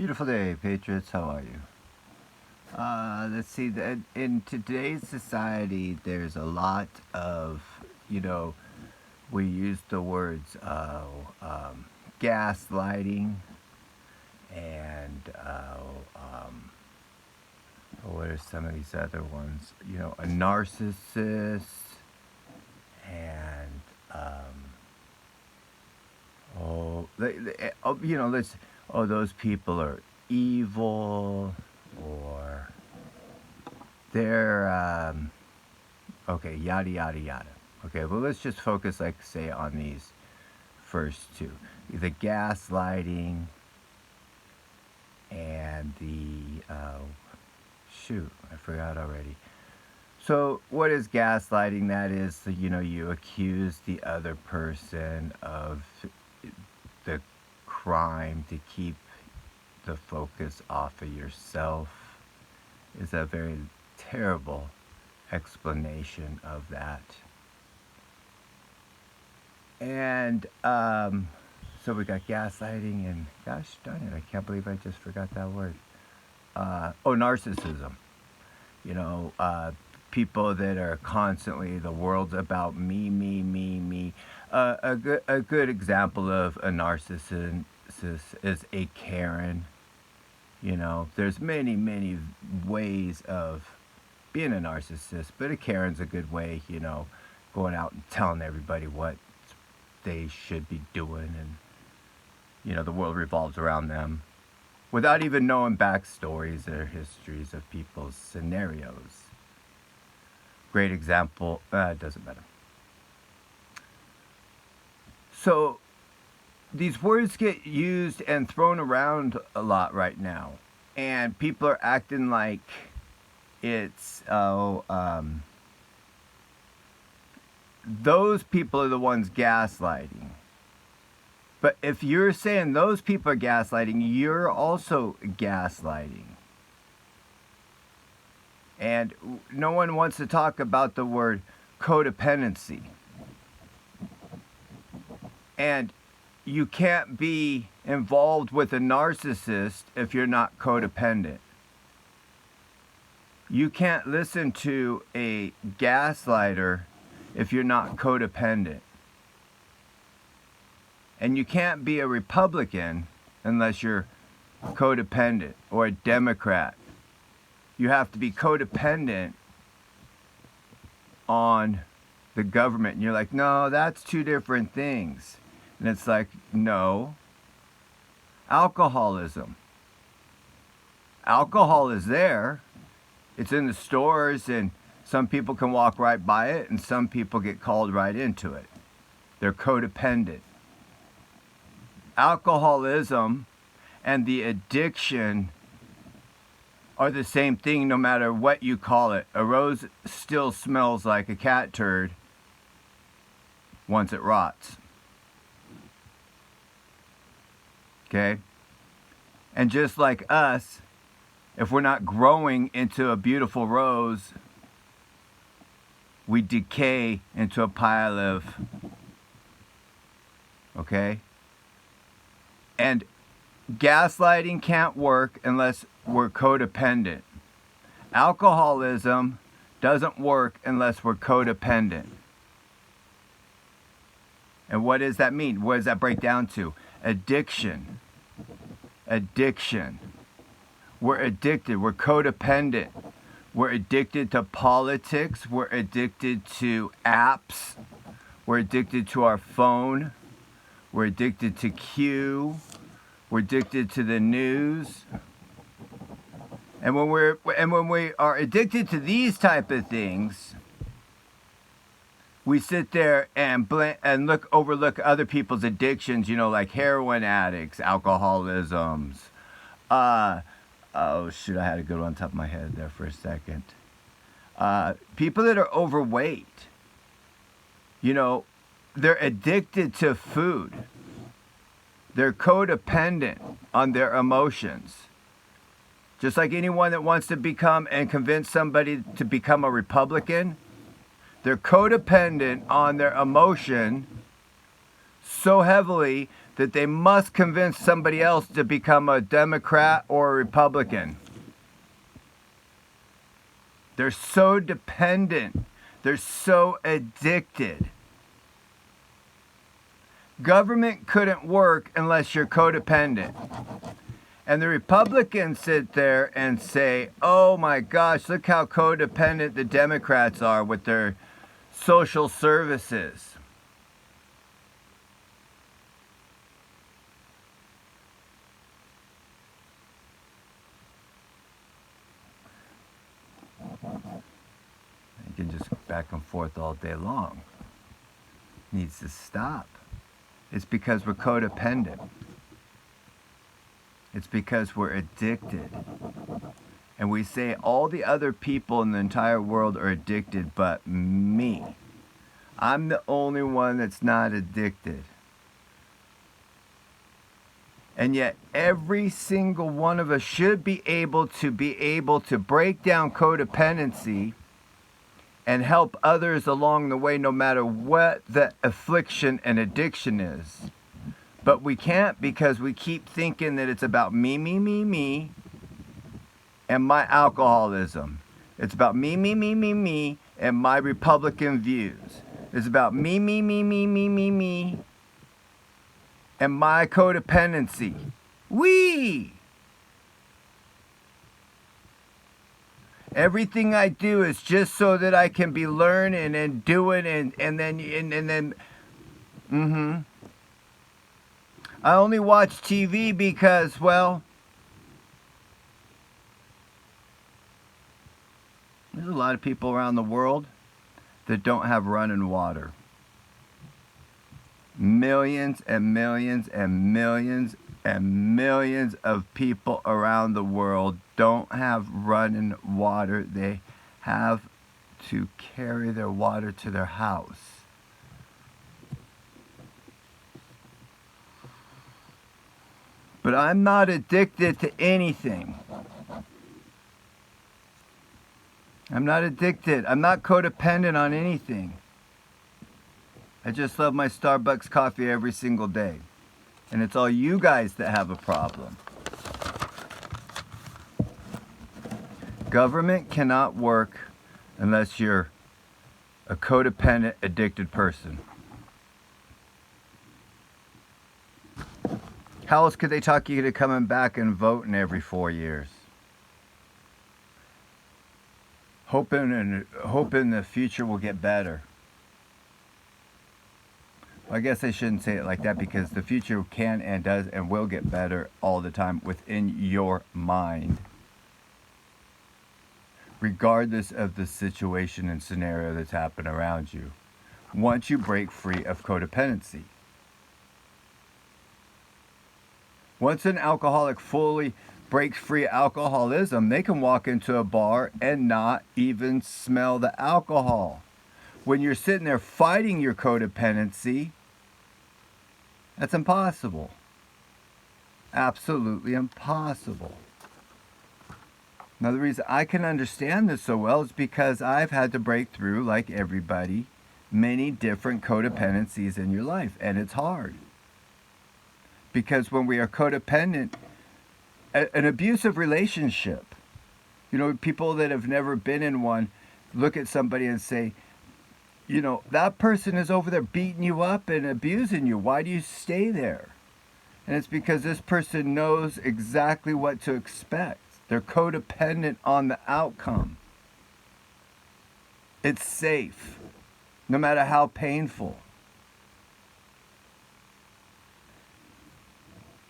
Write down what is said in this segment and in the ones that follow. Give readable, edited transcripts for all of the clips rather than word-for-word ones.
Beautiful day, Patriots. How are you? Let's see. In today's society, there's a lot of, you know, we use the words gaslighting and what are some of these other ones? A narcissist and let's those people are evil or they're okay, yada yada yada. Okay, well, let's just focus, like, say, on these first two: the gaslighting and the shoot, I forgot already. So, what is gaslighting? That is, you accuse the other person of the crime to keep the focus off of yourself. Is a very terrible explanation of that. And so we got gaslighting, and gosh darn it, I can't believe I just forgot that word. Narcissism. You know, people that are constantly, the world's about me, me, me, me. A good example of a narcissist is a Karen. There's many, many ways of being a narcissist, but a Karen's a good way, going out and telling everybody what they should be doing, and, the world revolves around them without even knowing backstories or histories of people's scenarios. Great example, it doesn't matter. So, these words get used and thrown around a lot right now, and people are acting like it's those people are the ones gaslighting. But if you're saying those people are gaslighting, you're also gaslighting. And no one wants to talk about the word codependency. And you can't be involved with a narcissist if you're not codependent. You can't listen to a gaslighter if you're not codependent. And you can't be a Republican unless you're codependent, or a Democrat. You have to be codependent on the government. And you're like, no, that's two different things. And it's like, no. Alcoholism. Alcohol is there. It's in the stores, and some people can walk right by it, and some people get called right into it. They're codependent. Alcoholism and the addiction are the same thing, no matter what you call it. A rose still smells like a cat turd once it rots. Okay? And just like us, if we're not growing into a beautiful rose, we decay into a pile of, okay? And gaslighting can't work unless we're codependent. Alcoholism doesn't work unless we're codependent. And what does that mean? What does that break down to? Addiction. Addiction. We're addicted. We're codependent. We're addicted to politics. We're addicted to apps. We're addicted to our phone. We're addicted to Q. We're addicted to the news. And when we are addicted to these type of things, we sit there and overlook other people's addictions, like heroin addicts, alcoholisms. Oh shoot, I had a good one on top of my head there for a second. People that are overweight, they're addicted to food. They're codependent on their emotions. Just like anyone that wants to become and convince somebody to become a Republican, they're codependent on their emotion so heavily that they must convince somebody else to become a Democrat or a Republican. They're so dependent. They're so addicted. Government couldn't work unless you're codependent. And the Republicans sit there and say, oh my gosh, look how codependent the Democrats are with their social services. You can just back and forth all day long. It needs to stop. It's because we're codependent. It's because we're addicted. And we say all the other people in the entire world are addicted but me. I'm the only one that's not addicted. And yet every single one of us should be able to break down codependency and help others along the way, no matter what the affliction and addiction is. But we can't, because we keep thinking that it's about me, and my alcoholism. It's about me, and my Republican views. It's about me, and my codependency. Everything I do is just so that I can be learning and doing and then I only watch TV because, well, there's a lot of people around the world that don't have running water. Millions and millions and millions and millions of people around the world don't have running water. They have to carry their water to their house. But I'm not addicted to anything. I'm not addicted. I'm not codependent on anything. I just love my Starbucks coffee every single day. And it's all you guys that have a problem. Government cannot work unless you're a codependent, addicted person. How else could they talk you into coming back and voting every 4 years? Hoping the future will get better. Well, I guess I shouldn't say it like that, because the future can and does and will get better all the time within your mind, regardless of the situation and scenario that's happened around you, once you break free of codependency. Once an alcoholic fully breaks free of alcoholism, they can walk into a bar and not even smell the alcohol. When you're sitting there fighting your codependency, that's impossible. Absolutely impossible. Now, the reason I can understand this so well is because I've had to break through, like everybody, many different codependencies in your life, and it's hard. Because when we are codependent, an abusive relationship, people that have never been in one look at somebody and say, that person is over there beating you up and abusing you. Why do you stay there? And it's because this person knows exactly what to expect. They're codependent on the outcome. It's safe, no matter how painful.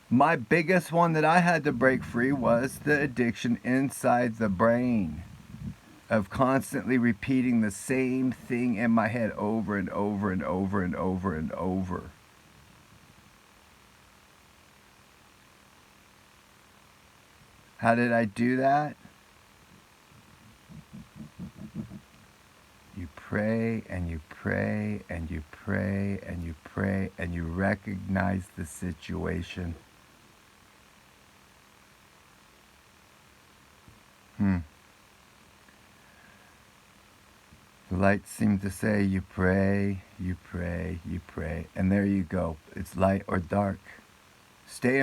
My biggest one that I had to break free was the addiction inside the brain of constantly repeating the same thing in my head over and over and over and over and over. How did I do that? You pray and you pray and you pray and you pray and you recognize the situation. The light seems to say, you pray, you pray, you pray. And there you go. It's light or dark. Stay